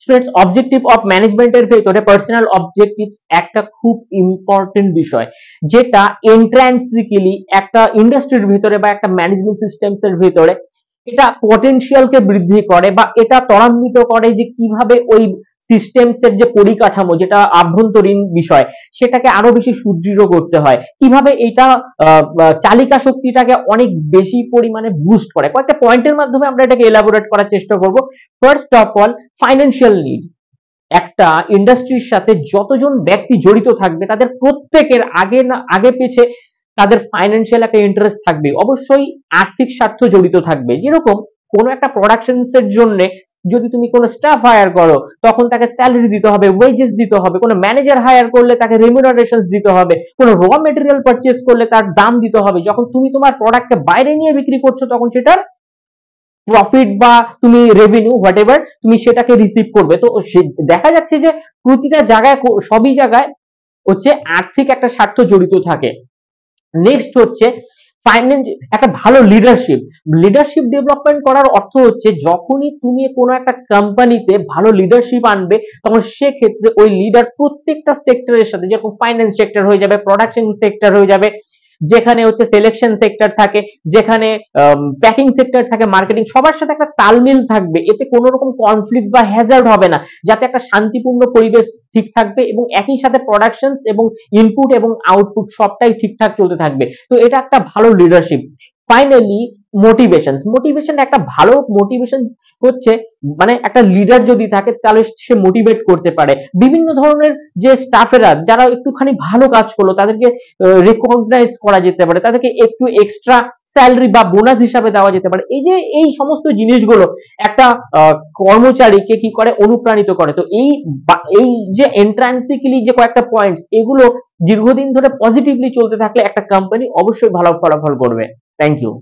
Students, objective of ম্যানেজমেন্টের ভেতরে personal objectives একটা খুব ইম্পর্টেন্ট বিষয়, যেটা এন্ট্রান্সিক্যালি একটা ইন্ডাস্ট্রির ভিতরে বা একটা ম্যানেজমেন্ট সিস্টেমস এর ভিতরে এটা পটেনশিয়ালকে বৃদ্ধি করে বা এটা ত্বরান্বিত করে যে কিভাবে ওই সিস্টেমস এর যে পরিকাঠামো, যেটা আভ্যন্তরীণ বিষয়, সেটাকে আরো বেশি সুদৃঢ় করতে হয়, কিভাবে এটা চালিকা শক্তিটাকে অনেক বেশি পরিমাণে বুস্ট করে। কয়েকটা পয়েন্টের মাধ্যমে আমরা এটাকে এলাবোরেট করার চেষ্টা করব। First of all, financial need. একটা ইন্ডাস্ট্রির সাথে যতজন ব্যক্তি জড়িত থাকবে তাদের প্রত্যেকের আগে পিছে তাদের ফাইন্যান্সিয়াল একটা ইন্টারেস্ট থাকবে, অবশ্যই আর্থিক স্বার্থ জড়িত থাকবে। যেরকম কোনো একটা প্রোডাকশনস এর জন্য যদি তুমি কোনো স্টাফ হায়ার করো তখন তাকে স্যালারি দিতে হবে, ওয়েজেস দিতে হবে, কোনো ম্যানেজার হায়ার করলে তাকে রেমুনারেশনস দিতে হবে, কোনো র মেটেরিয়াল পারচেজ করলে তার দাম দিতে হবে, যখন তুমি তোমার প্রোডাক্টকে বাইরে নিয়ে বিক্রি করছো তখন সেটার প্রফিট বা তুমি রেভিনিউ হোয়াট এভার তুমি সেটাকে রিসিভ করবে। তো দেখা যাচ্ছে যে প্রতিটা জায়গায় সবই জায়গায় হচ্ছে আর্থিক একটা স্বার্থ জড়িত থাকে। নেক্সট হচ্ছে ফাইন্যান্স, একটা ভালো লিডারশিপ। লিডারশিপ ডেভেলপমেন্ট করার অর্থ হচ্ছে যখনই তুমি কোনো একটা কোম্পানিতে ভালো লিডারশিপ আনবে তখন সেক্ষেত্রে ওই লিডার প্রত্যেকটা সেক্টরের সাথে, যেরকম ফাইন্যান্স সেক্টর হয়ে যাবে, প্রোডাকশন সেক্টর হয়ে যাবে, যেখানে হচ্ছে সিলেকশন সেক্টর থাকে, যেখানে প্যাকিং সেক্টর থাকে, মার্কেটিং, সবার সাথে একটা তালমিল থাকবে, এতে কোনো রকম কনফ্লিক্ট বা হ্যাজার্ড হবে না, যাতে একটা শান্তিপূর্ণ পরিবেশ ঠিক থাকবে এবং একই সাথে প্রোডাকশনস এবং ইনপুট এবং আউটপুট সবটাই ঠিকঠাক চলতে থাকবে। তো এটা একটা ভালো লিডারশিপ। ফাইনালি, মোটিভেশন একটা ভালো মোটিভেশন হচ্ছে মানে একটা লিডার যদি থাকে তাহলে সে মোটিভেট করতে পারে। বিভিন্ন ধরনের যে স্টাফেরা যারা একটুখানি ভালো কাজ করলো তাদেরকে রেকগনাইজ করা যেতে পারে, তাদেরকে একটু এক্সট্রা স্যালারি বা বোনাস হিসাবে দেওয়া যেতে পারে। এই সমস্ত জিনিসগুলো একটা কর্মচারীকে কি করে, অনুপ্রাণিত করে। তো এই যে এন্ট্রান্সিক্যালি যে কয়েকটা পয়েন্টস, এগুলো দীর্ঘদিন ধরে পজিটিভলি চলতে থাকলে একটা কোম্পানি অবশ্যই ভালো ফলাফল করবে। Thank you.